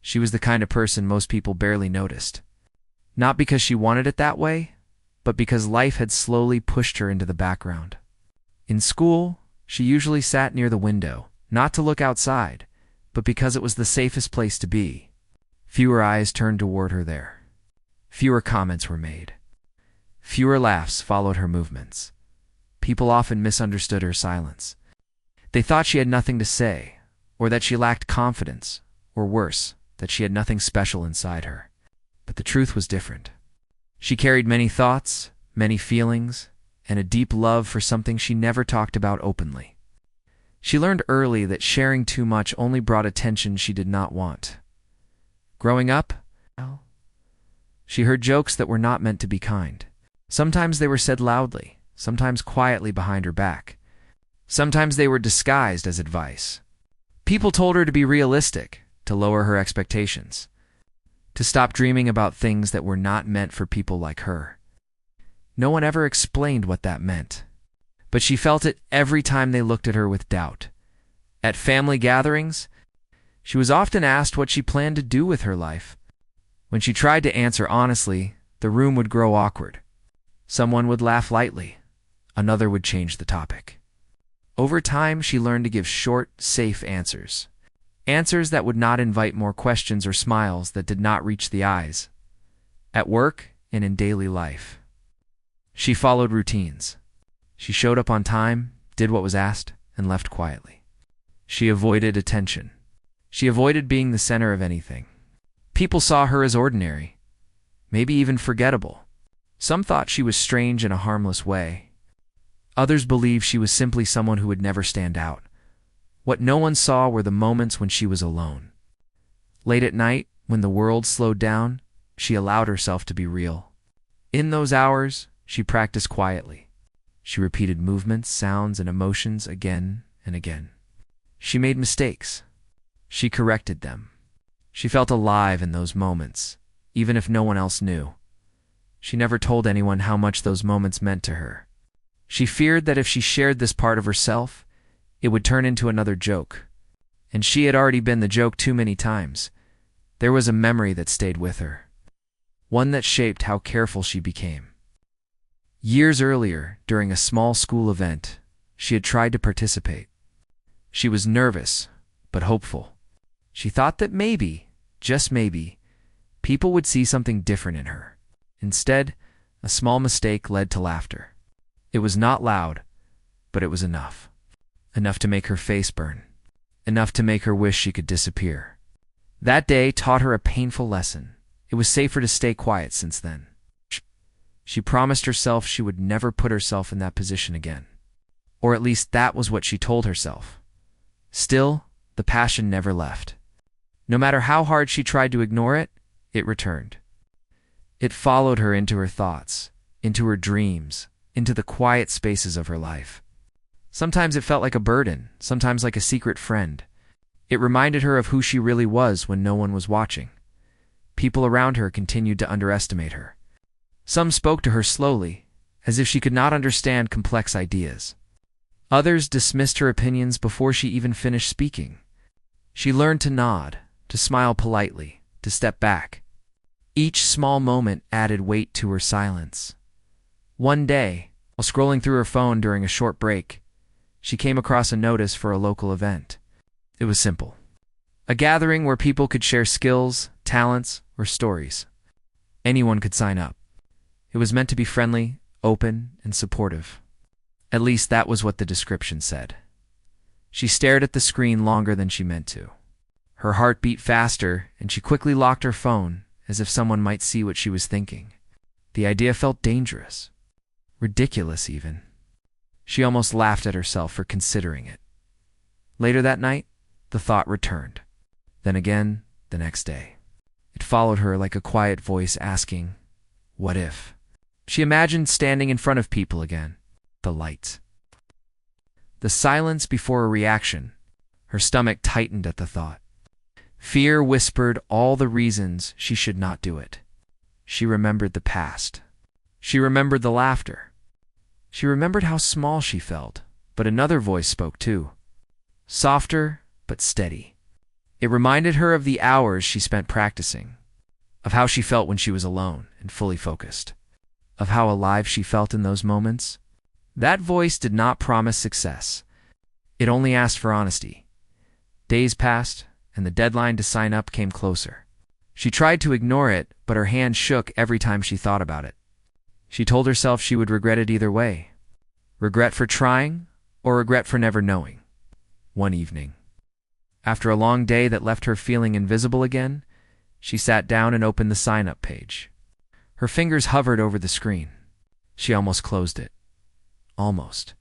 She was the kind of person most people barely noticed. Not because she wanted it that way, but because life had slowly pushed her into the background. In school, she usually sat near the window, not to look outside, but because it was the safest place to be. Fewer eyes turned toward her there. Fewer comments were made. Fewer laughs followed her movements. People often misunderstood her silence. They thought she had nothing to say, or that she lacked confidence, or worse, that she had nothing special inside her. But the truth was different. She carried many thoughts, many feelings, and a deep love for something she never talked about openly. She learned early that sharing too much only brought attention she did not want. Growing up, she heard jokes that were not meant to be kind. Sometimes they were said loudly, sometimes quietly behind her back. Sometimes they were disguised as advice. People told her to be realistic, to lower her expectations, to stop dreaming about things that were not meant for people like her. No one ever explained what that meant, but she felt it every time they looked at her with doubt. At family gatherings, she was often asked what she planned to do with her life. When she tried to answer honestly, the room would grow awkward. Someone would laugh lightly, another would change the topic. Over time, she learned to give short, safe answers. Answers that would not invite more questions or smiles that did not reach the eyes. At work and in daily life, she followed routines. She showed up on time, did what was asked, and left quietly. She avoided attention. She avoided being the center of anything. People saw her as ordinary, maybe even forgettable. Some thought she was strange in a harmless way. Others believed she was simply someone who would never stand out. What no one saw were the moments when she was alone. Late at night, when the world slowed down, she allowed herself to be real. In those hours, she practiced quietly. She repeated movements, sounds, and emotions again and again. She made mistakes. She corrected them. She felt alive in those moments, even if no one else knew. She never told anyone how much those moments meant to her. She feared that if she shared this part of herself, it would turn into another joke. And she had already been the joke too many times. There was a memory that stayed with her, one that shaped how careful she became. Years earlier, during a small school event, she had tried to participate. She was nervous, but hopeful. She thought that maybe, just maybe, people would see something different in her. Instead, a small mistake led to laughter. It was not loud, but it was enough. Enough to make her face burn. Enough to make her wish she could disappear. That day taught her a painful lesson. It was safer to stay quiet since then. She promised herself she would never put herself in that position again. Or at least that was what she told herself. Still, the passion never left. No matter how hard she tried to ignore it, it returned. It followed her into her thoughts, into her dreams, into the quiet spaces of her life. Sometimes it felt like a burden, sometimes like a secret friend. It reminded her of who she really was when no one was watching. People around her continued to underestimate her. Some spoke to her slowly, as if she could not understand complex ideas. Others dismissed her opinions before she even finished speaking. She learned to nod, to smile politely, to step back. Each small moment added weight to her silence. One day, while scrolling through her phone during a short break, she came across a notice for a local event. It was simple. A gathering where people could share skills, talents, or stories. Anyone could sign up. It was meant to be friendly, open, and supportive. At least that was what the description said. She stared at the screen longer than she meant to. Her heart beat faster, and she quickly locked her phone, as if someone might see what she was thinking. The idea felt dangerous. Ridiculous, even. She almost laughed at herself for considering it. Later that night, the thought returned. Then again, the next day. It followed her like a quiet voice asking, "What if?" She imagined standing in front of people again. The lights. The silence before a reaction. Her stomach tightened at the thought. Fear whispered all the reasons she should not do it. She remembered the past. She remembered the laughter. She remembered how small she felt, but another voice spoke too. Softer, but steady. It reminded her of the hours she spent practicing, of how she felt when she was alone and fully focused, of how alive she felt in those moments. That voice did not promise success. It only asked for honesty. Days passed, and the deadline to sign up came closer. She tried to ignore it, but her hand shook every time she thought about it. She told herself she would regret it either way. Regret for trying, or regret for never knowing. One evening, after a long day that left her feeling invisible again, she sat down and opened the sign-up page. Her fingers hovered over the screen. She almost closed it. Almost.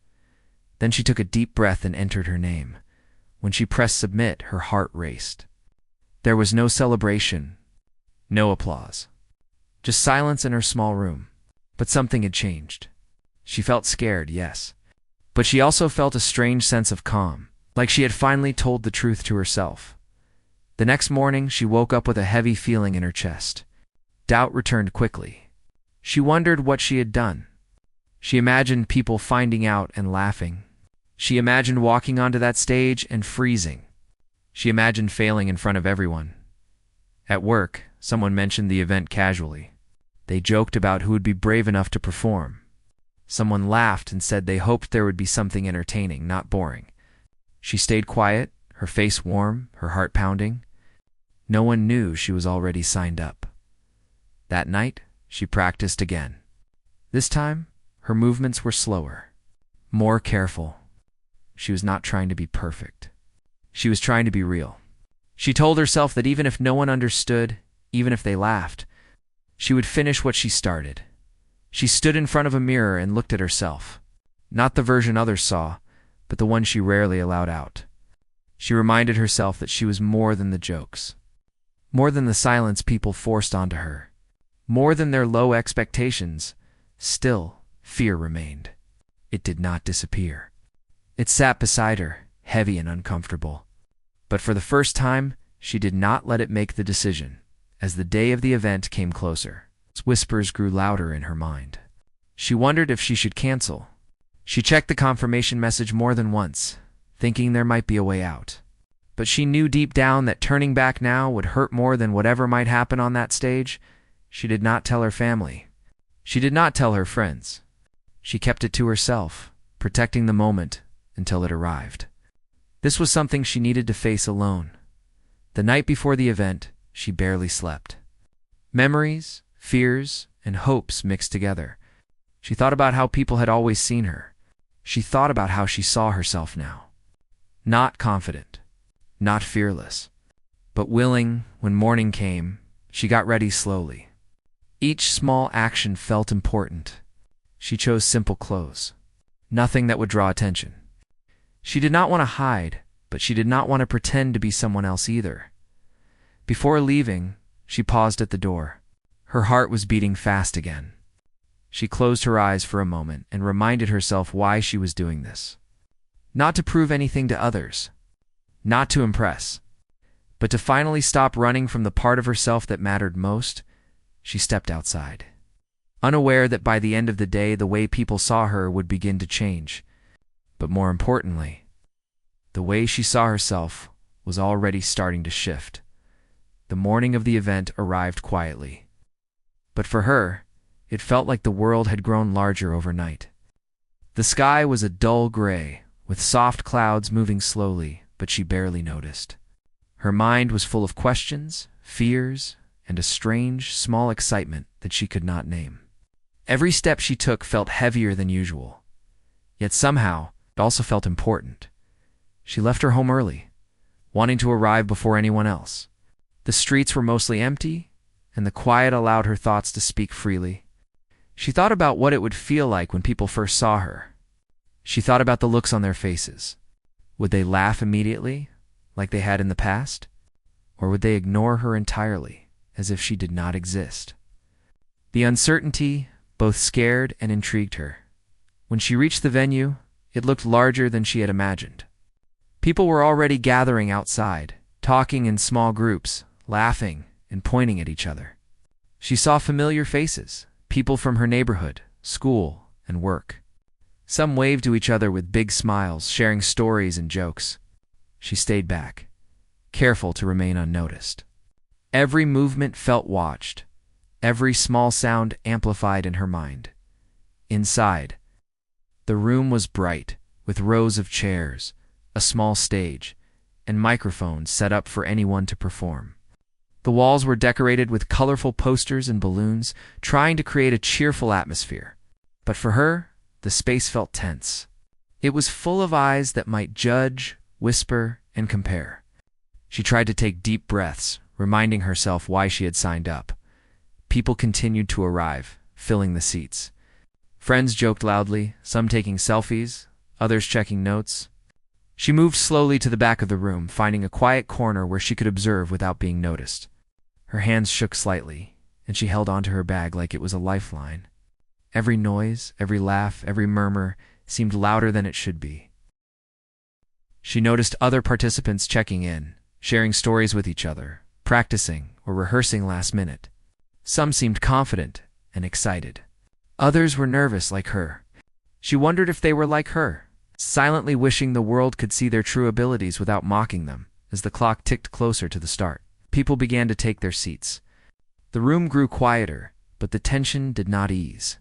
Then she took a deep breath and entered her name. When she pressed submit, her heart raced. There was no celebration, no applause. Just silence in her small room. But something had changed. She felt scared, yes. But she also felt a strange sense of calm, like she had finally told the truth to herself. The next morning, she woke up with a heavy feeling in her chest. Doubt returned quickly. She wondered what she had done. She imagined people finding out and laughing. She imagined walking onto that stage and freezing. She imagined failing in front of everyone. At work, someone mentioned the event casually. They joked about who would be brave enough to perform. Someone laughed and said they hoped there would be something entertaining, not boring. She stayed quiet, her face warm, her heart pounding. No one knew she was already signed up. That night, she practiced again. This time, her movements were slower, more careful. She was not trying to be perfect. She was trying to be real. She told herself that even if no one understood, even if they laughed, she would finish what she started. She stood in front of a mirror and looked at herself. Not the version others saw, but the one she rarely allowed out. She reminded herself that she was more than the jokes, more than the silence people forced onto her, more than their low expectations. Still, fear remained. It did not disappear. It sat beside her, heavy and uncomfortable. But for the first time, she did not let it make the decision. As the day of the event came closer, whispers grew louder in her mind. She wondered if she should cancel. She checked the confirmation message more than once, thinking there might be a way out. But she knew deep down that turning back now would hurt more than whatever might happen on that stage. She did not tell her family. She did not tell her friends. She kept it to herself, protecting the moment until it arrived. This was something she needed to face alone. The night before the event, she barely slept. Memories, fears, and hopes mixed together. She thought about how people had always seen her. She thought about how she saw herself now. Not confident, not fearless, but willing. When morning came, she got ready slowly. Each small action felt important. She chose simple clothes, nothing that would draw attention. She did not want to hide, but she did not want to pretend to be someone else either. Before leaving, she paused at the door. Her heart was beating fast again. She closed her eyes for a moment and reminded herself why she was doing this. Not to prove anything to others, not to impress, but to finally stop running from the part of herself that mattered most. She stepped outside, unaware that by the end of the day the way people saw her would begin to change. But more importantly, the way she saw herself was already starting to shift. The morning of the event arrived quietly. But for her, it felt like the world had grown larger overnight. The sky was a dull gray, with soft clouds moving slowly, but she barely noticed. Her mind was full of questions, fears, and a strange, small excitement that she could not name. Every step she took felt heavier than usual. Yet somehow, it also felt important. She left her home early, wanting to arrive before anyone else. The streets were mostly empty, and the quiet allowed her thoughts to speak freely. She thought about what it would feel like when people first saw her. She thought about the looks on their faces. Would they laugh immediately, like they had in the past? Or would they ignore her entirely, as if she did not exist? The uncertainty both scared and intrigued her. When she reached the venue, it looked larger than she had imagined. People were already gathering outside, talking in small groups, laughing and pointing at each other. She saw familiar faces, people from her neighborhood, school, and work. Some waved to each other with big smiles, sharing stories and jokes. She stayed back, careful to remain unnoticed. Every movement felt watched, every small sound amplified in her mind. Inside, the room was bright, with rows of chairs, a small stage, and microphones set up for anyone to perform. The walls were decorated with colorful posters and balloons, trying to create a cheerful atmosphere. But for her, the space felt tense. It was full of eyes that might judge, whisper, and compare. She tried to take deep breaths, reminding herself why she had signed up. People continued to arrive, filling the seats. Friends joked loudly, some taking selfies, others checking notes. She moved slowly to the back of the room, finding a quiet corner where she could observe without being noticed. Her hands shook slightly, and she held onto her bag like it was a lifeline. Every noise, every laugh, every murmur seemed louder than it should be. She noticed other participants checking in, sharing stories with each other, practicing or rehearsing last minute. Some seemed confident and excited. Others were nervous like her. She wondered if they were like her, silently wishing the world could see their true abilities without mocking them. As the clock ticked closer to the start, people began to take their seats. The room grew quieter, but the tension did not ease.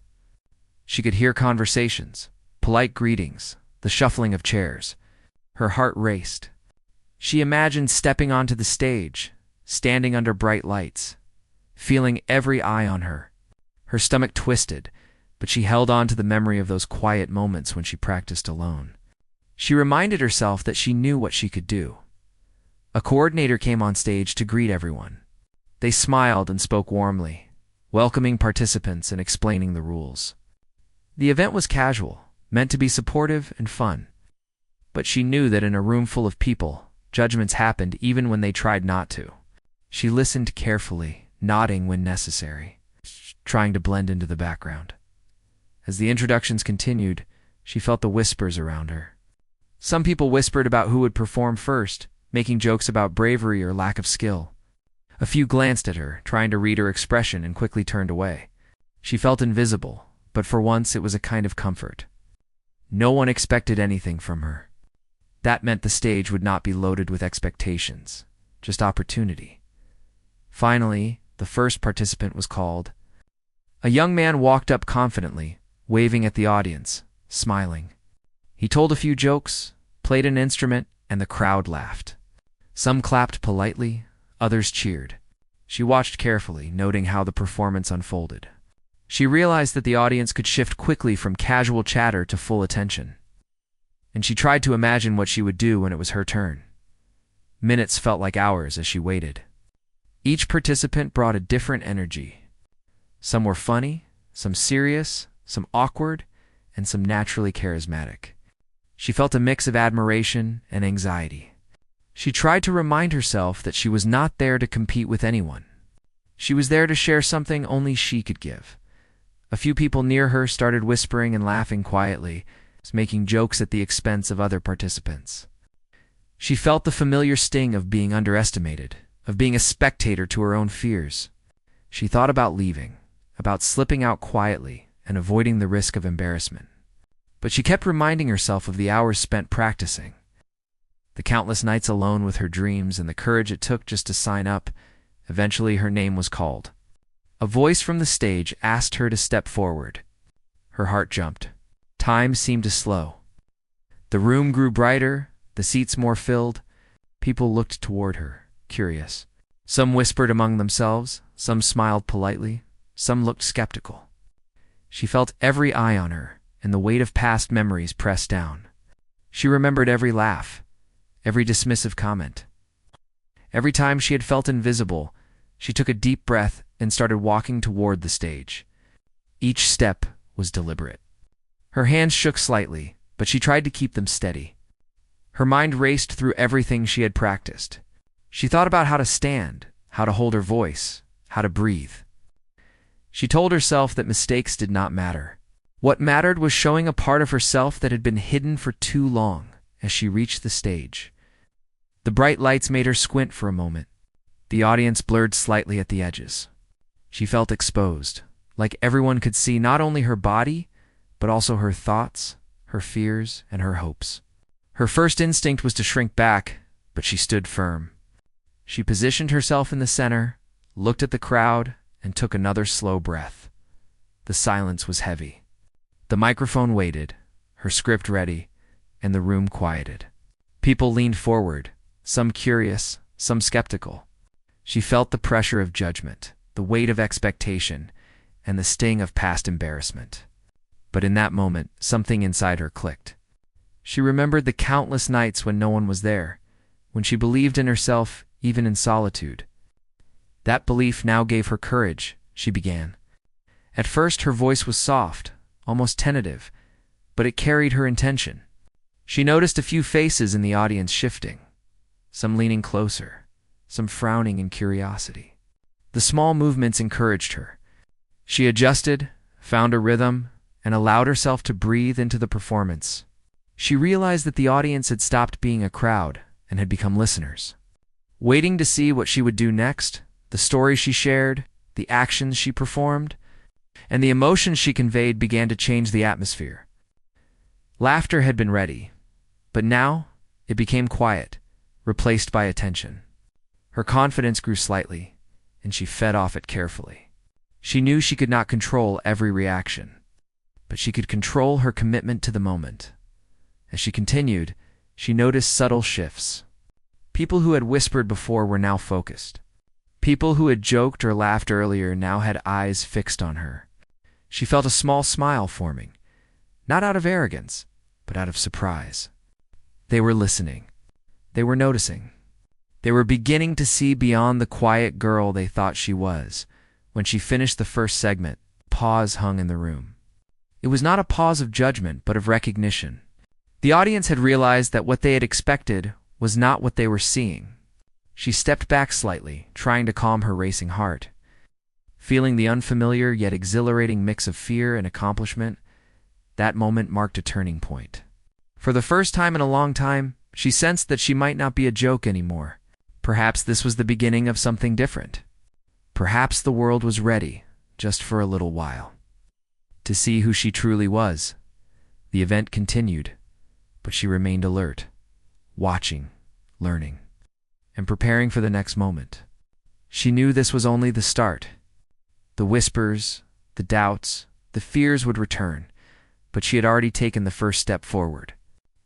She could hear conversations, polite greetings, the shuffling of chairs. Her heart raced. She imagined stepping onto the stage, standing under bright lights, feeling every eye on her. Her stomach twisted, but she held on to the memory of those quiet moments when she practiced alone. She reminded herself that she knew what she could do. A coordinator came on stage to greet everyone. They smiled and spoke warmly, welcoming participants and explaining the rules. The event was casual, meant to be supportive and fun. But she knew that in a room full of people, judgments happened even when they tried not to. She listened carefully, nodding when necessary, trying to blend into the background. As the introductions continued, she felt the whispers around her. Some people whispered about who would perform first, making jokes about bravery or lack of skill. A few glanced at her, trying to read her expression, and quickly turned away. She felt invisible, but for once it was a kind of comfort. No one expected anything from her. That meant the stage would not be loaded with expectations, just opportunity. Finally, the first participant was called. A young man walked up confidently, waving at the audience, smiling. He told a few jokes, played an instrument, and the crowd laughed. Some clapped politely, others cheered. She watched carefully, noting how the performance unfolded. She realized that the audience could shift quickly from casual chatter to full attention. And she tried to imagine what she would do when it was her turn. Minutes felt like hours as she waited. Each participant brought a different energy. Some were funny, some serious, some awkward, and some naturally charismatic. She felt a mix of admiration and anxiety. She tried to remind herself that she was not there to compete with anyone. She was there to share something only she could give. A few people near her started whispering and laughing quietly, making jokes at the expense of other participants. She felt the familiar sting of being underestimated, of being a spectator to her own fears. She thought about leaving, about slipping out quietly and avoiding the risk of embarrassment. But she kept reminding herself of the hours spent practicing, the countless nights alone with her dreams, and the courage it took just to sign up. Eventually her name was called. A voice from the stage asked her to step forward. Her heart jumped. Time seemed to slow. The room grew brighter, the seats more filled. People looked toward her, curious. Some whispered among themselves, some smiled politely, some looked skeptical. She felt every eye on her, and the weight of past memories pressed down. She remembered every laugh, every dismissive comment. Every time she had felt invisible, she took a deep breath and started walking toward the stage. Each step was deliberate. Her hands shook slightly, but she tried to keep them steady. Her mind raced through everything she had practiced. She thought about how to stand, how to hold her voice, how to breathe. She told herself that mistakes did not matter. What mattered was showing a part of herself that had been hidden for too long. As she reached the stage, the bright lights made her squint for a moment. The audience blurred slightly at the edges. She felt exposed, like everyone could see not only her body, but also her thoughts, her fears, and her hopes. Her first instinct was to shrink back, but she stood firm. She positioned herself in the center, looked at the crowd, and took another slow breath. The silence was heavy. The microphone waited, her script ready, and the room quieted. People leaned forward, some curious, some skeptical. She felt the pressure of judgment, the weight of expectation, and the sting of past embarrassment. But in that moment, something inside her clicked. She remembered the countless nights when no one was there, when she believed in herself even in solitude. That belief now gave her courage, she began. At first her voice was soft, almost tentative, but it carried her intention. She noticed a few faces in the audience shifting, some leaning closer, some frowning in curiosity. The small movements encouraged her. She adjusted, found a rhythm, and allowed herself to breathe into the performance. She realized that the audience had stopped being a crowd and had become listeners, waiting to see what she would do next, the stories she shared, the actions she performed, and the emotions she conveyed began to change the atmosphere. Laughter had been ready, but now it became quiet, replaced by attention. Her confidence grew slightly, and she fed off it carefully. She knew she could not control every reaction, but she could control her commitment to the moment. As she continued, she noticed subtle shifts. People who had whispered before were now focused. People who had joked or laughed earlier now had eyes fixed on her. She felt a small smile forming, not out of arrogance, but out of surprise. They were listening. They were noticing. They were beginning to see beyond the quiet girl they thought she was. When she finished the first segment, a pause hung in the room. It was not a pause of judgment, but of recognition. The audience had realized that what they had expected was not what they were seeing. She stepped back slightly, trying to calm her racing heart. Feeling the unfamiliar yet exhilarating mix of fear and accomplishment, that moment marked a turning point. For the first time in a long time, she sensed that she might not be a joke anymore. Perhaps this was the beginning of something different. Perhaps the world was ready, just for a little while, to see who she truly was. The event continued, but she remained alert, watching, learning, and preparing for the next moment. She knew this was only the start. The whispers, the doubts, the fears would return, but she had already taken the first step forward.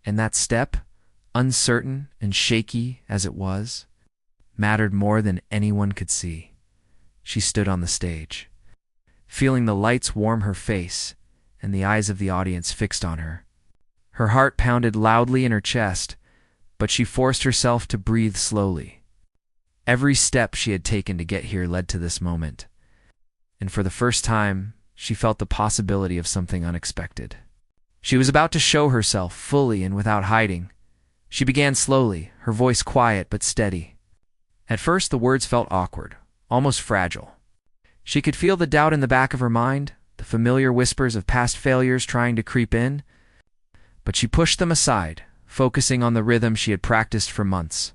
And that step, uncertain and shaky as it was, mattered more than anyone could see. She stood on the stage, feeling the lights warm her face and the eyes of the audience fixed on her. Her heart pounded loudly in her chest, but she forced herself to breathe slowly. Every step she had taken to get here led to this moment, and for the first time, she felt the possibility of something unexpected. She was about to show herself fully and without hiding. She began slowly, her voice quiet but steady. At first, the words felt awkward, almost fragile. She could feel the doubt in the back of her mind, the familiar whispers of past failures trying to creep in, but she pushed them aside, focusing on the rhythm she had practiced for months.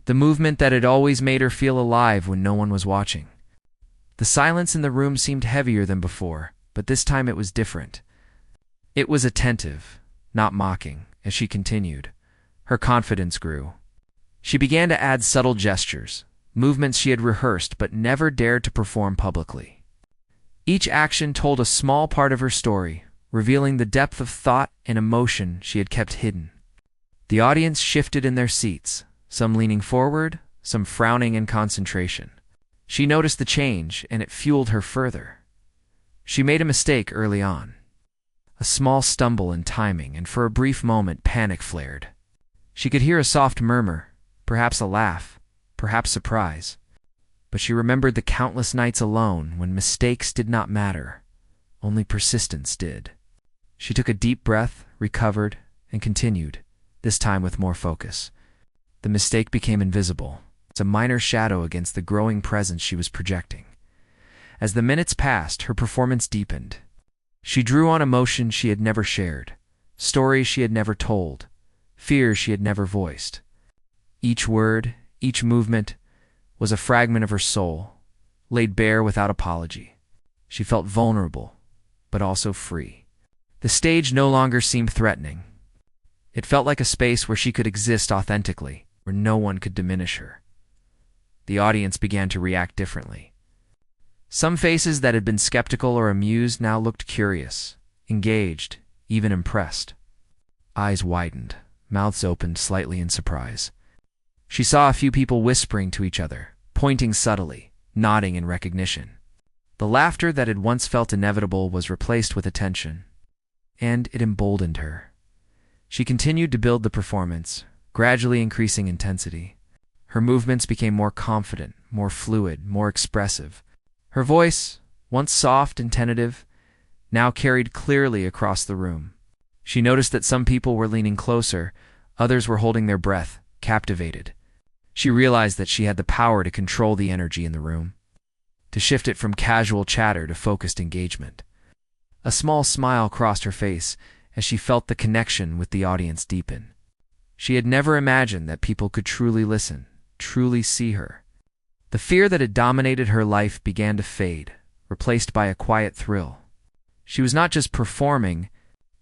The movement that had always made her feel alive when no one was watching. The silence in the room seemed heavier than before, but this time it was different. It was attentive, not mocking, as she continued. Her confidence grew. She began to add subtle gestures, movements she had rehearsed but never dared to perform publicly. Each action told a small part of her story, revealing the depth of thought and emotion she had kept hidden. The audience shifted in their seats, some leaning forward, some frowning in concentration. She noticed the change, and it fueled her further. She made a mistake early on. A small stumble in timing, and for a brief moment panic flared. She could hear a soft murmur, perhaps a laugh, perhaps surprise. But she remembered the countless nights alone when mistakes did not matter, only persistence did. She took a deep breath, recovered, and continued, this time with more focus. The mistake became invisible, a minor shadow against the growing presence she was projecting. As the minutes passed, her performance deepened. She drew on emotions she had never shared, stories she had never told, fears she had never voiced. Each word, each movement, was a fragment of her soul, laid bare without apology. She felt vulnerable, but also free. The stage no longer seemed threatening. It felt like a space where she could exist authentically, where no one could diminish her. the audience began to react differently. Some faces that had been skeptical or amused now looked curious, engaged, even impressed. Eyes widened, mouths opened slightly in surprise. She saw a few people whispering to each other, pointing subtly, nodding in recognition. The laughter that had once felt inevitable was replaced with attention, and it emboldened her. She continued to build the performance, gradually increasing intensity. Her movements became more confident, more fluid, more expressive. Her voice, once soft and tentative, now carried clearly across the room. She noticed that some people were leaning closer, others were holding their breath, captivated. She realized that she had the power to control the energy in the room, to shift it from casual chatter to focused engagement. A small smile crossed her face as she felt the connection with the audience deepen. She had never imagined that people could truly listen, truly see her. The fear that had dominated her life began to fade, replaced by a quiet thrill. She was not just performing,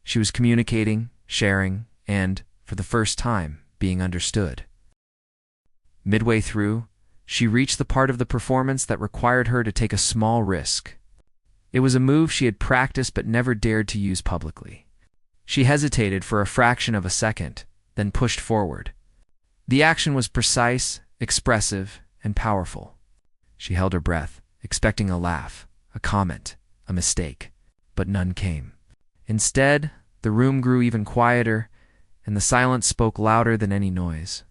she was communicating, sharing, and, for the first time, being understood. Midway through, she reached the part of the performance that required her to take a small risk. It was a move she had practiced but never dared to use publicly. She hesitated for a fraction of a second, then pushed forward. The action was precise, expressive, and powerful. She held her breath, expecting a laugh, a comment, a mistake, but none came. Instead, the room grew even quieter, and the silence spoke louder than any noise.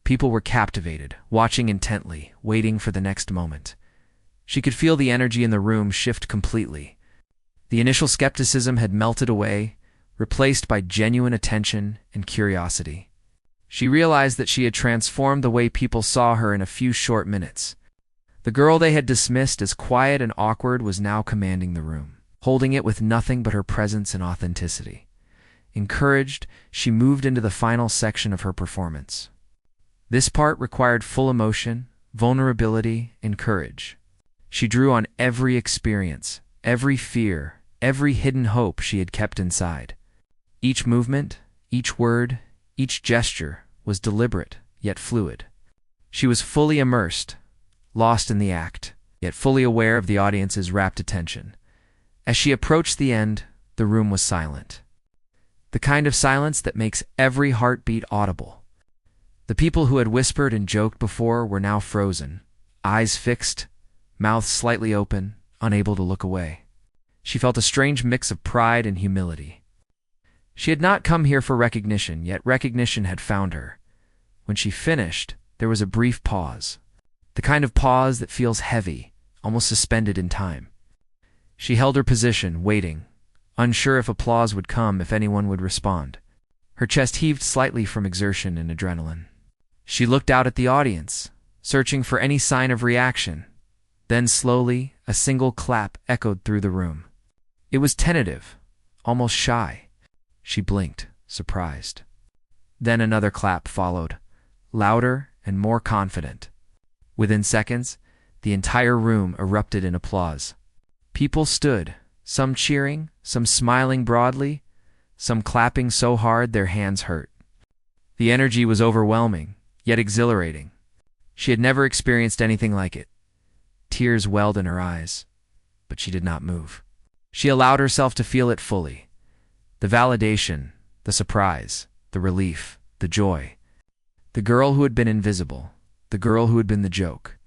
People were captivated, watching intently, waiting for the next moment. She could feel the energy in the room shift completely. The initial skepticism had melted away, replaced by genuine attention and curiosity. She realized that she had transformed the way people saw her in a few short minutes. The girl they had dismissed as quiet and awkward was now commanding the room, holding it with nothing but her presence and authenticity. Encouraged, she moved into the final section of her performance. This part required full emotion, vulnerability, and courage. She drew on every experience, every fear, every hidden hope she had kept inside. Each movement, each word, each gesture was deliberate, yet fluid. She was fully immersed, lost in the act, yet fully aware of the audience's rapt attention. As she approached the end, the room was silent. The kind of silence that makes every heartbeat audible. The people who had whispered and joked before were now frozen, eyes fixed, mouths slightly open, unable to look away. She felt a strange mix of pride and humility. She had not come here for recognition, yet recognition had found her. When she finished, there was a brief pause, the kind of pause that feels heavy, almost suspended in time. She held her position, waiting, unsure if applause would come, if anyone would respond. Her chest heaved slightly from exertion and adrenaline. She looked out at the audience, searching for any sign of reaction. Then slowly, a single clap echoed through the room. It was tentative, almost shy. She blinked, surprised. Then another clap followed, louder and more confident. Within seconds, the entire room erupted in applause. People stood, some cheering, some smiling broadly, some clapping so hard their hands hurt. The energy was overwhelming, yet exhilarating. She had never experienced anything like it. Tears welled in her eyes, but she did not move. She allowed herself to feel it fully. The validation, the surprise, the relief, the joy. The girl who had been invisible, the girl who had been the joke.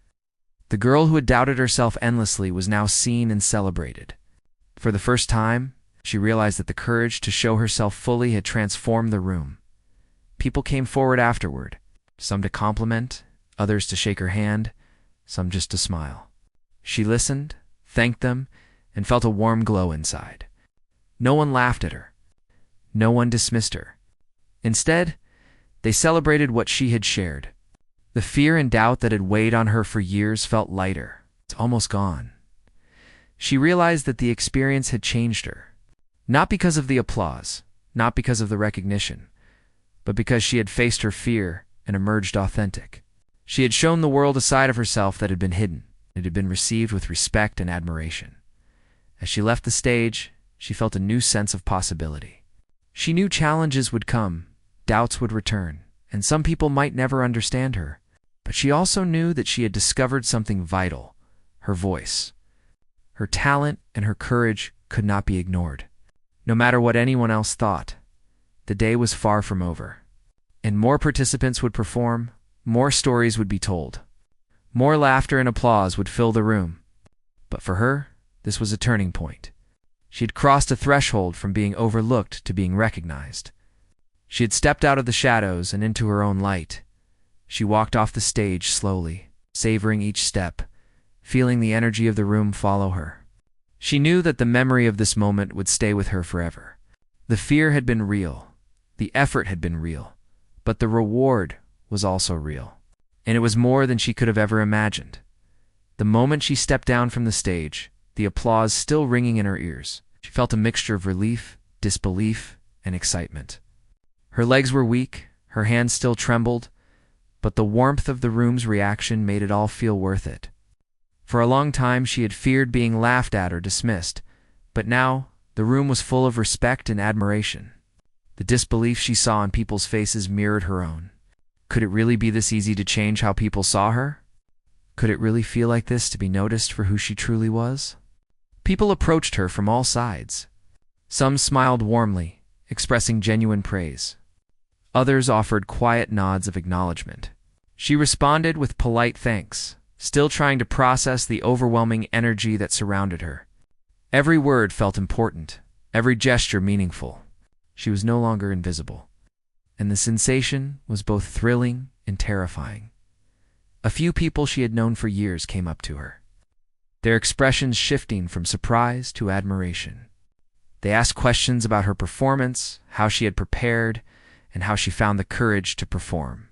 The girl who had doubted herself endlessly was now seen and celebrated. For the first time, she realized that the courage to show herself fully had transformed the room. People came forward afterward, some to compliment, others to shake her hand, some just to smile. She listened, thanked them, and felt a warm glow inside. No one laughed at her. No one dismissed her. Instead, they celebrated what she had shared. The fear and doubt that had weighed on her for years felt lighter. It's almost gone. She realized that the experience had changed her. Not because of the applause, not because of the recognition, but because she had faced her fear and emerged authentic. She had shown the world a side of herself that had been hidden. It had been received with respect and admiration. As she left the stage, she felt a new sense of possibility. She knew challenges would come, doubts would return, and some people might never understand her. But she also knew that she had discovered something vital: her voice. Her talent and her courage could not be ignored. No matter what anyone else thought, the day was far from over. And more participants would perform, more stories would be told. More laughter and applause would fill the room. But for her, this was a turning point. She had crossed a threshold from being overlooked to being recognized. She had stepped out of the shadows and into her own light. She walked off the stage slowly, savoring each step, feeling the energy of the room follow her. She knew that the memory of this moment would stay with her forever. The fear had been real, the effort had been real, but the reward was also real. And it was more than she could have ever imagined. The moment she stepped down from the stage, the applause still ringing in her ears, she felt a mixture of relief, disbelief, and excitement. Her legs were weak, her hands still trembled, but the warmth of the room's reaction made it all feel worth it. For a long time she had feared being laughed at or dismissed, but now the room was full of respect and admiration. The disbelief she saw on people's faces mirrored her own. Could it really be this easy to change how people saw her? Could it really feel like this to be noticed for who she truly was? People approached her from all sides. Some smiled warmly, expressing genuine praise. Others offered quiet nods of acknowledgement. She responded with polite thanks, still trying to process the overwhelming energy that surrounded her. Every word felt important, every gesture meaningful. She was no longer invisible. And the sensation was both thrilling and terrifying. A few people she had known for years came up to her, their expressions shifting from surprise to admiration. They asked questions about her performance, how she had prepared, and how she found the courage to perform.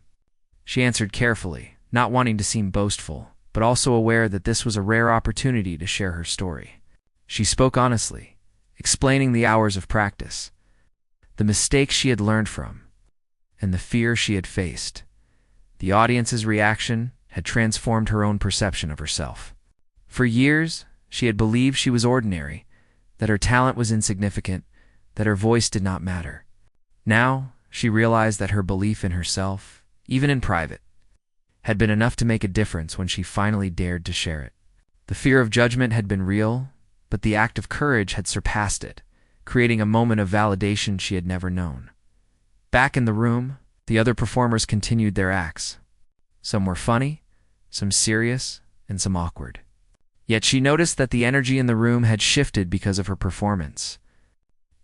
She answered carefully, not wanting to seem boastful, but also aware that this was a rare opportunity to share her story. She spoke honestly, explaining the hours of practice, the mistakes she had learned from, and the fear she had faced. The audience's reaction had transformed her own perception of herself. For years, she had believed she was ordinary, that her talent was insignificant, that her voice did not matter. Now, she realized that her belief in herself, even in private, had been enough to make a difference when she finally dared to share it. The fear of judgment had been real, but the act of courage had surpassed it, creating a moment of validation she had never known. Back in the room, the other performers continued their acts. Some were funny, some serious, and some awkward. Yet she noticed that the energy in the room had shifted because of her performance.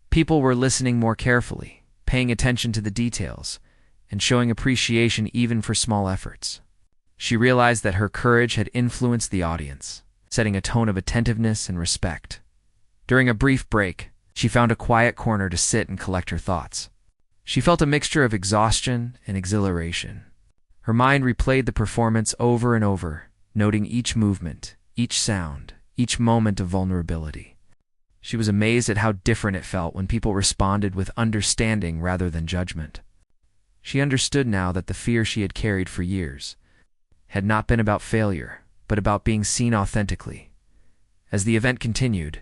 People were listening more carefully, paying attention to the details, and showing appreciation even for small efforts. She realized that her courage had influenced the audience, setting a tone of attentiveness and respect. During a brief break, she found a quiet corner to sit and collect her thoughts. She felt a mixture of exhaustion and exhilaration. Her mind replayed the performance over and over, noting each movement, each sound, each moment of vulnerability. She was amazed at how different it felt when people responded with understanding rather than judgment. She understood now that the fear she had carried for years had not been about failure, but about being seen authentically. As the event continued,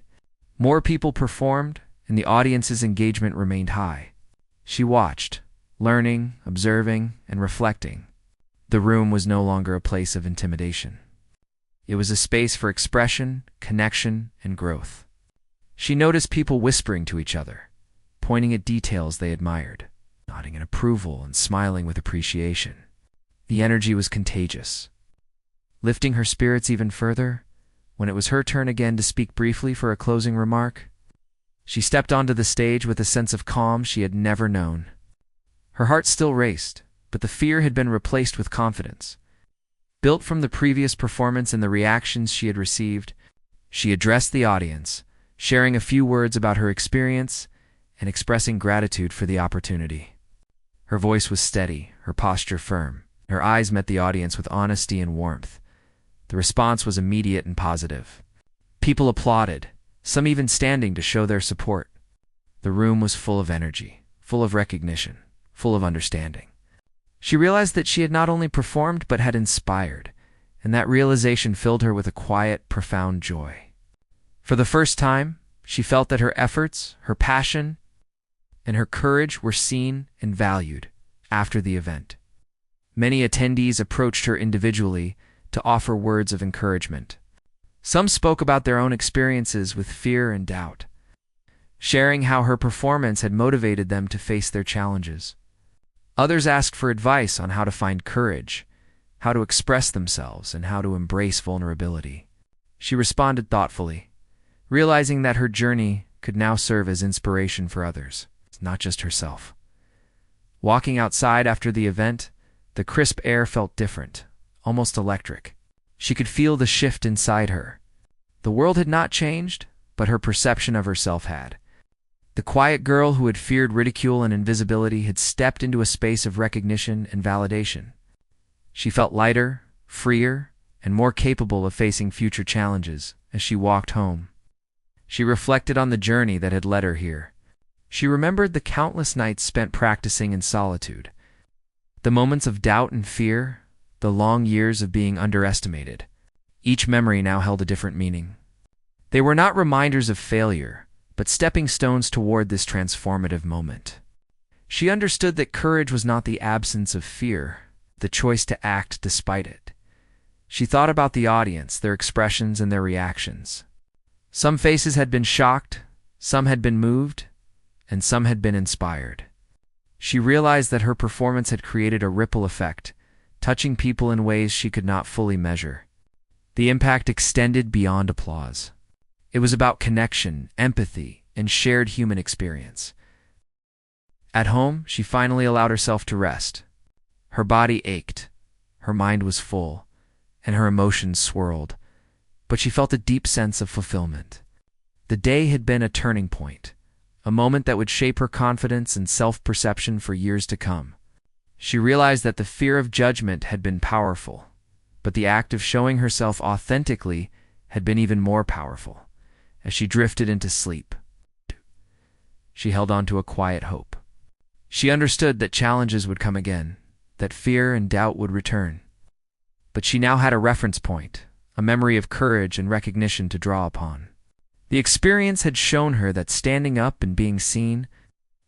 more people performed, and the audience's engagement remained high. She watched, learning, observing, and reflecting. The room was no longer a place of intimidation. It was a space for expression, connection, and growth. She noticed people whispering to each other, pointing at details they admired, nodding in approval and smiling with appreciation. The energy was contagious. Lifting her spirits even further, when it was her turn again to speak briefly for a closing remark, she stepped onto the stage with a sense of calm she had never known. Her heart still raced, but the fear had been replaced with confidence. Built from the previous performance and the reactions she had received, she addressed the audience, sharing a few words about her experience and expressing gratitude for the opportunity. Her voice was steady, her posture firm. Her eyes met the audience with honesty and warmth. The response was immediate and positive. People applauded, some even standing to show their support. The room was full of energy, full of recognition, full of understanding. She realized that she had not only performed but had inspired, and that realization filled her with a quiet, profound joy. For the first time, she felt that her efforts, her passion, and her courage were seen and valued after the event. Many attendees approached her individually to offer words of encouragement. Some spoke about their own experiences with fear and doubt, sharing how her performance had motivated them to face their challenges. Others asked for advice on how to find courage, how to express themselves, and how to embrace vulnerability. She responded thoughtfully, realizing that her journey could now serve as inspiration for others, not just herself. Walking outside after the event, the crisp air felt different, almost electric. She could feel the shift inside her. The world had not changed, but her perception of herself had. The quiet girl who had feared ridicule and invisibility had stepped into a space of recognition and validation. She felt lighter, freer, and more capable of facing future challenges as she walked home. She reflected on the journey that had led her here. She remembered the countless nights spent practicing in solitude, the moments of doubt and fear, the long years of being underestimated. Each memory now held a different meaning. They were not reminders of failure, but stepping stones toward this transformative moment. She understood that courage was not the absence of fear, the choice to act despite it. She thought about the audience, their expressions, and their reactions. Some faces had been shocked, some had been moved, and some had been inspired. She realized that her performance had created a ripple effect, touching people in ways she could not fully measure. The impact extended beyond applause. It was about connection, empathy, and shared human experience. At home, she finally allowed herself to rest. Her body ached, her mind was full, and her emotions swirled, but she felt a deep sense of fulfillment. The day had been a turning point, a moment that would shape her confidence and self-perception for years to come. She realized that the fear of judgment had been powerful, but the act of showing herself authentically had been even more powerful. As she drifted into sleep, she held on to a quiet hope. She understood that challenges would come again, that fear and doubt would return. But she now had a reference point, a memory of courage and recognition to draw upon. The experience had shown her that standing up and being seen,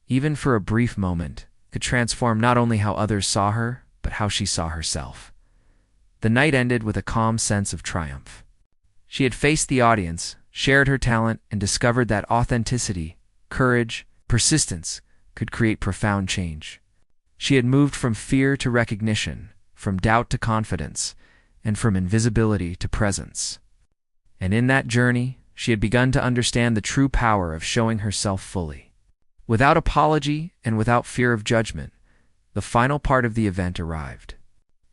even for a brief moment, could transform not only how others saw her, but how she saw herself. The night ended with a calm sense of triumph. She had faced the audience, shared her talent, and discovered that authenticity, courage, persistence could create profound change. She had moved from fear to recognition, from doubt to confidence, and from invisibility to presence. And in that journey, she had begun to understand the true power of showing herself fully. Without apology and without fear of judgment, the final part of the event arrived,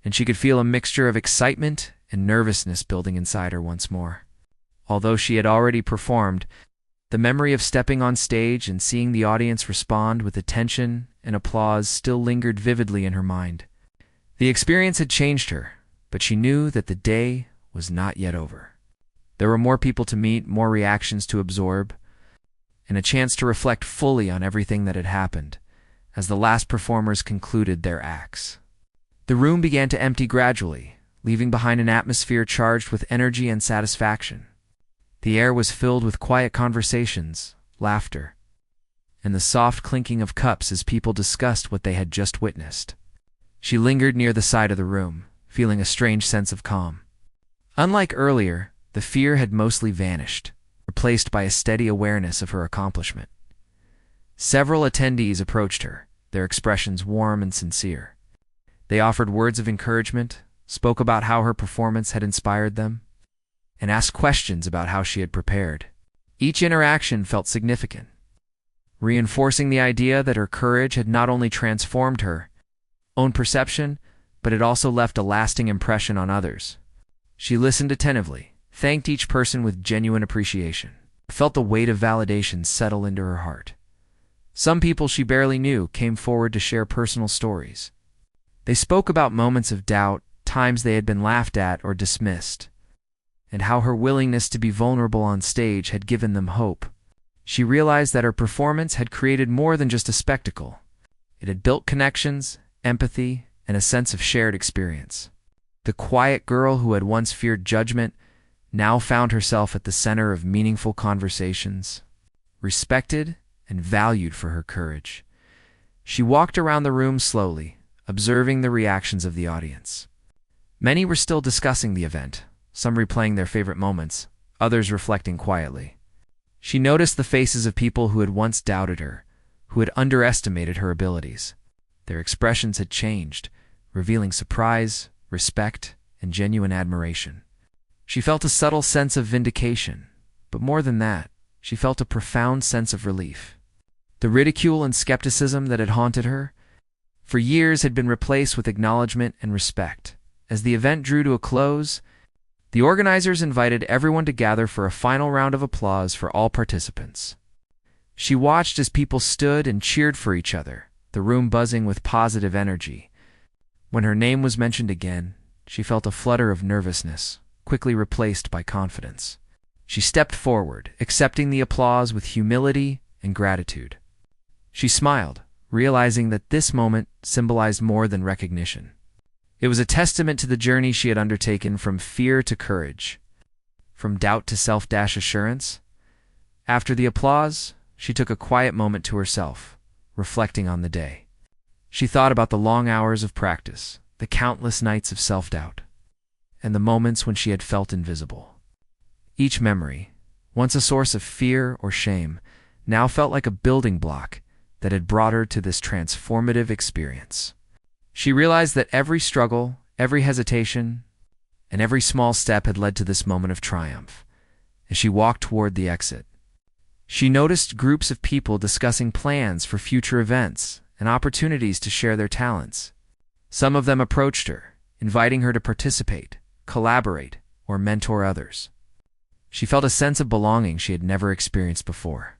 and she could feel a mixture of excitement and nervousness building inside her once more. Although she had already performed, the memory of stepping on stage and seeing the audience respond with attention and applause still lingered vividly in her mind. The experience had changed her, but she knew that the day was not yet over. There were more people to meet, more reactions to absorb, and a chance to reflect fully on everything that had happened as the last performers concluded their acts. The room began to empty gradually, leaving behind an atmosphere charged with energy and satisfaction. The air was filled with quiet conversations, laughter, and the soft clinking of cups as people discussed what they had just witnessed. She lingered near the side of the room, feeling a strange sense of calm. Unlike earlier, the fear had mostly vanished, replaced by a steady awareness of her accomplishment. Several attendees approached her, their expressions warm and sincere. They offered words of encouragement, spoke about how her performance had inspired them, and asked questions about how she had prepared. Each interaction felt significant, reinforcing the idea that her courage had not only transformed her own perception, but it also left a lasting impression on others. She listened attentively, thanked each person with genuine appreciation, felt the weight of validation settle into her heart. Some people she barely knew came forward to share personal stories. They spoke about moments of doubt, times they had been laughed at or dismissed, and how her willingness to be vulnerable on stage had given them hope. She realized that her performance had created more than just a spectacle. It had built connections, empathy, and a sense of shared experience. The quiet girl who had once feared judgment now found herself at the center of meaningful conversations, respected and valued for her courage. She walked around the room slowly, observing the reactions of the audience. Many were still discussing the event, some replaying their favorite moments, others reflecting quietly. She noticed the faces of people who had once doubted her, who had underestimated her abilities. Their expressions had changed, revealing surprise, respect, and genuine admiration. She felt a subtle sense of vindication, but more than that, she felt a profound sense of relief. The ridicule and skepticism that had haunted her for years had been replaced with acknowledgement and respect. As the event drew to a close, the organizers invited everyone to gather for a final round of applause for all participants. She watched as people stood and cheered for each other, the room buzzing with positive energy. When her name was mentioned again, she felt a flutter of nervousness, quickly replaced by confidence. She stepped forward, accepting the applause with humility and gratitude. She smiled, realizing that this moment symbolized more than recognition. It was a testament to the journey she had undertaken from fear to courage, from doubt to self-assurance. After the applause, she took a quiet moment to herself, reflecting on the day. She thought about the long hours of practice, the countless nights of self-doubt, and the moments when she had felt invisible. Each memory, once a source of fear or shame, now felt like a building block that had brought her to this transformative experience. She realized that every struggle, every hesitation, and every small step had led to this moment of triumph. As she walked toward the exit, she noticed groups of people discussing plans for future events and opportunities to share their talents. Some of them approached her, inviting her to participate, collaborate, or mentor others. She felt a sense of belonging she had never experienced before.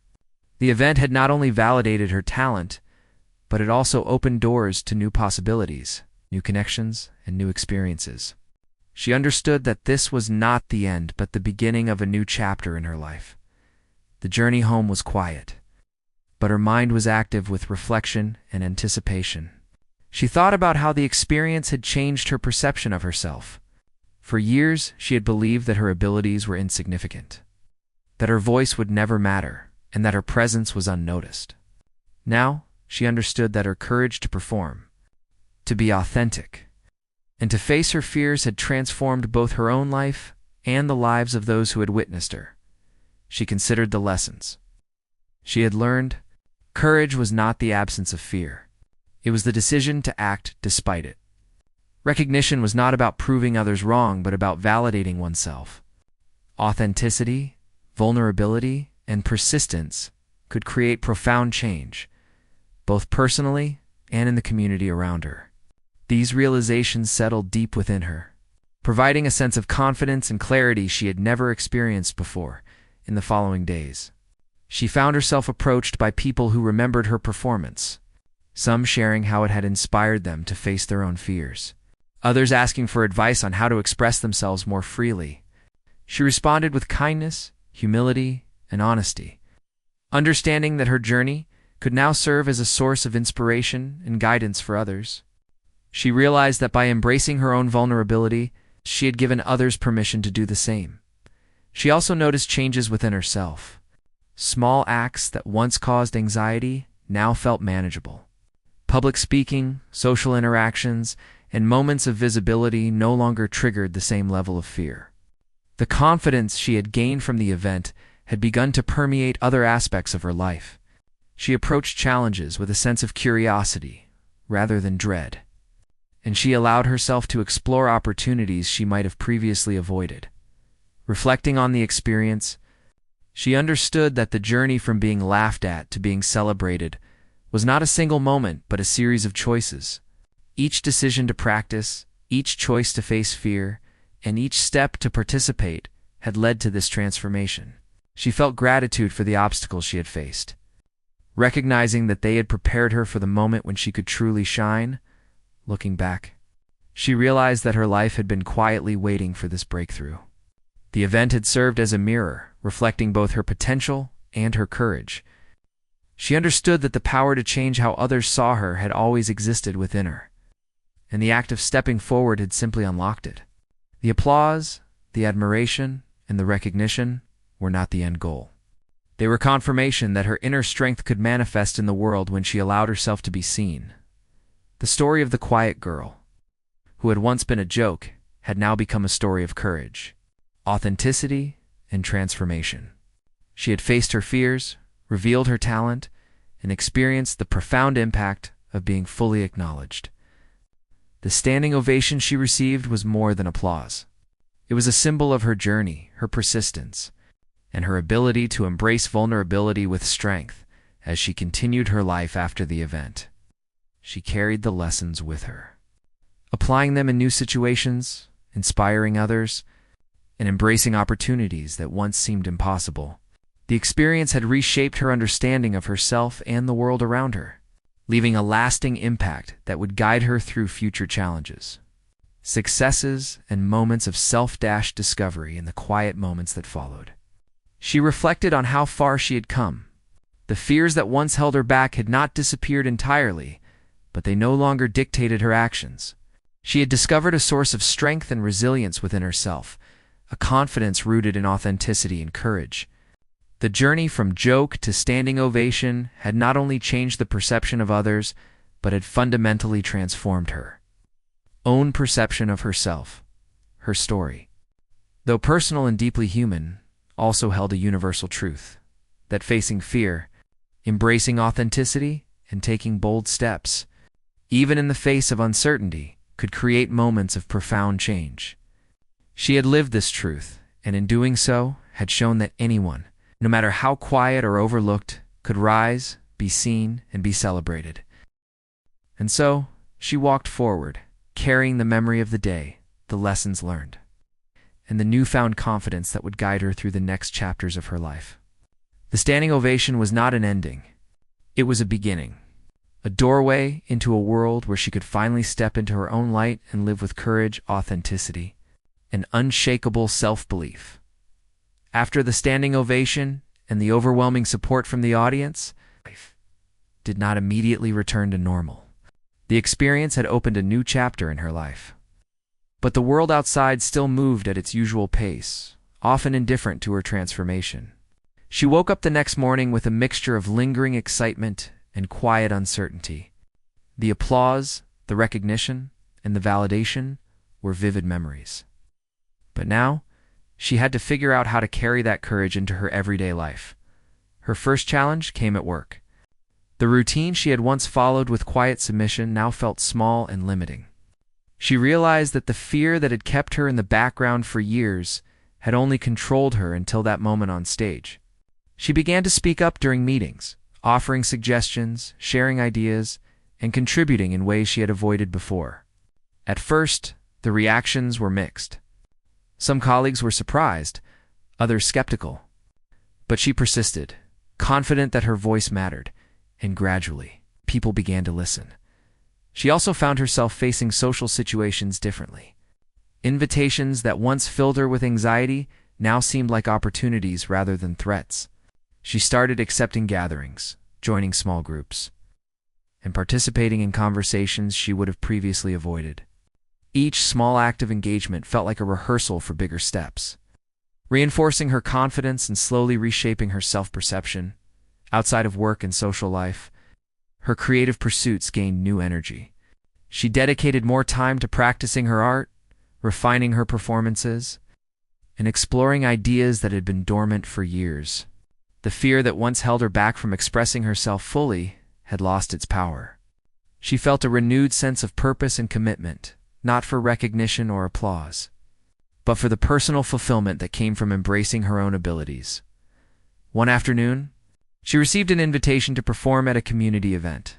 The event had not only validated her talent, but it also opened doors to new possibilities, new connections, and new experiences. She understood that this was not the end, but the beginning of a new chapter in her life. The journey home was quiet, but her mind was active with reflection and anticipation. She thought about how the experience had changed her perception of herself. For years, she had believed that her abilities were insignificant, that her voice would never matter, and that her presence was unnoticed. Now, she understood that her courage to perform, to be authentic, and to face her fears had transformed both her own life and the lives of those who had witnessed her. She considered the lessons she had learned. Courage was not the absence of fear. It was the decision to act despite it. Recognition was not about proving others wrong, but about validating oneself. Authenticity, vulnerability, and persistence could create profound change, both personally and in the community around her. These realizations settled deep within her, providing a sense of confidence and clarity she had never experienced before. In the following days, she found herself approached by people who remembered her performance, some sharing how it had inspired them to face their own fears, others asking for advice on how to express themselves more freely. She responded with kindness, humility, and honesty, understanding that her journey could now serve as a source of inspiration and guidance for others. She realized that by embracing her own vulnerability, she had given others permission to do the same. She also noticed changes within herself. Small acts that once caused anxiety now felt manageable. Public speaking, social interactions, and moments of visibility no longer triggered the same level of fear. The confidence she had gained from the event had begun to permeate other aspects of her life. She approached challenges with a sense of curiosity rather than dread, and she allowed herself to explore opportunities she might have previously avoided. Reflecting on the experience, she understood that the journey from being laughed at to being celebrated was not a single moment, but a series of choices. Each decision to practice, each choice to face fear, and each step to participate had led to this transformation. She felt gratitude for the obstacles she had faced, recognizing that they had prepared her for the moment when she could truly shine. Looking back, she realized that her life had been quietly waiting for this breakthrough. The event had served as a mirror, reflecting both her potential and her courage. She understood that the power to change how others saw her had always existed within her, and the act of stepping forward had simply unlocked it. The applause, the admiration, and the recognition were not the end goal. They were confirmation that her inner strength could manifest in the world when she allowed herself to be seen. The story of the quiet girl, who had once been a joke, had now become a story of courage, authenticity, and transformation. She had faced her fears, revealed her talent, and experienced the profound impact of being fully acknowledged. The standing ovation she received was more than applause. It was a symbol of her journey, her persistence, and her ability to embrace vulnerability with strength as she continued her life after the event. She carried the lessons with her, applying them in new situations, inspiring others, and embracing opportunities that once seemed impossible. The experience had reshaped her understanding of herself and the world around her, leaving a lasting impact that would guide her through future challenges, successes, and moments of self-discovery in the quiet moments that followed. She reflected on how far she had come. The fears that once held her back had not disappeared entirely, but they no longer dictated her actions. She had discovered a source of strength and resilience within herself, a confidence rooted in authenticity and courage. The journey from joke to standing ovation had not only changed the perception of others, but had fundamentally transformed her own perception of herself. Her story, though personal and deeply human, also held a universal truth, that facing fear, embracing authenticity, and taking bold steps, even in the face of uncertainty, could create moments of profound change. She had lived this truth, and in doing so, had shown that anyone, no matter how quiet or overlooked, could rise, be seen, and be celebrated. And so, she walked forward, carrying the memory of the day, the lessons learned, and the newfound confidence that would guide her through the next chapters of her life. The standing ovation was not an ending. It was a beginning, a doorway into a world where she could finally step into her own light and live with courage, authenticity, and unshakable self-belief. After the standing ovation and the overwhelming support from the audience, life did not immediately return to normal. The experience had opened a new chapter in her life. But the world outside still moved at its usual pace, often indifferent to her transformation. She woke up the next morning with a mixture of lingering excitement and quiet uncertainty. The applause, the recognition, and the validation were vivid memories. But now, she had to figure out how to carry that courage into her everyday life. Her first challenge came at work. The routine she had once followed with quiet submission now felt small and limiting. She realized that the fear that had kept her in the background for years had only controlled her until that moment on stage. She began to speak up during meetings, offering suggestions, sharing ideas, and contributing in ways she had avoided before. At first, the reactions were mixed. Some colleagues were surprised, others skeptical. But she persisted, confident that her voice mattered, and gradually, people began to listen. She also found herself facing social situations differently. Invitations that once filled her with anxiety now seemed like opportunities rather than threats. She started accepting gatherings, joining small groups, and participating in conversations she would have previously avoided. Each small act of engagement felt like a rehearsal for bigger steps, reinforcing her confidence and slowly reshaping her self-perception. Outside of work and social life, her creative pursuits gained new energy. She dedicated more time to practicing her art, refining her performances, and exploring ideas that had been dormant for years. The fear that once held her back from expressing herself fully had lost its power. She felt a renewed sense of purpose and commitment, not for recognition or applause, but for the personal fulfillment that came from embracing her own abilities. One afternoon, she received an invitation to perform at a community event.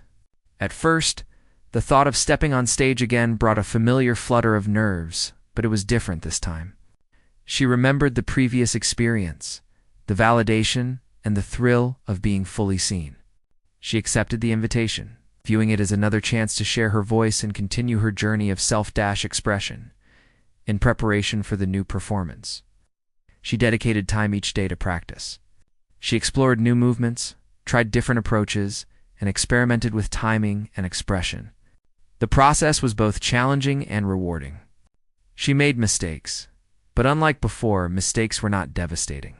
At first, the thought of stepping on stage again brought a familiar flutter of nerves, but it was different this time. She remembered the previous experience, the validation, and the thrill of being fully seen. She accepted the invitation, viewing it as another chance to share her voice and continue her journey of self-expression in preparation for the new performance. She dedicated time each day to practice. She explored new movements, tried different approaches, and experimented with timing and expression. The process was both challenging and rewarding. She made mistakes, but unlike before, mistakes were not devastating.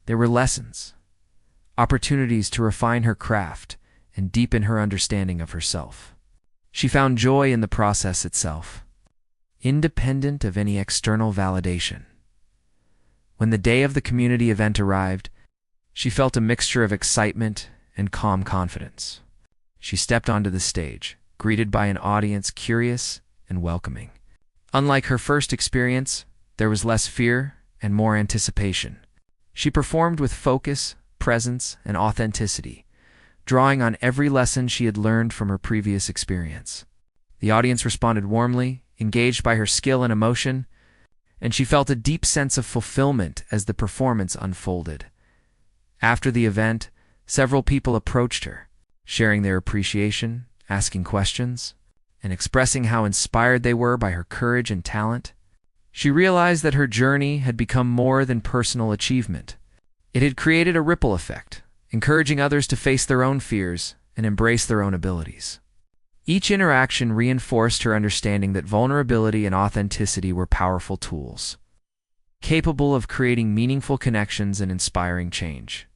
They were lessons, opportunities to refine her craft and deepen her understanding of herself. She found joy in the process itself, independent of any external validation. When the day of the community event arrived, she felt a mixture of excitement and calm confidence. She stepped onto the stage, greeted by an audience curious and welcoming. Unlike her first experience, there was less fear and more anticipation. She performed with focus, presence, and authenticity, drawing on every lesson she had learned from her previous experience. The audience responded warmly, engaged by her skill and emotion, and she felt a deep sense of fulfillment as the performance unfolded. After the event, several people approached her, sharing their appreciation, asking questions, and expressing how inspired they were by her courage and talent. She realized that her journey had become more than personal achievement. It had created a ripple effect, encouraging others to face their own fears and embrace their own abilities. Each interaction reinforced her understanding that vulnerability and authenticity were powerful tools, capable of creating meaningful connections and inspiring change.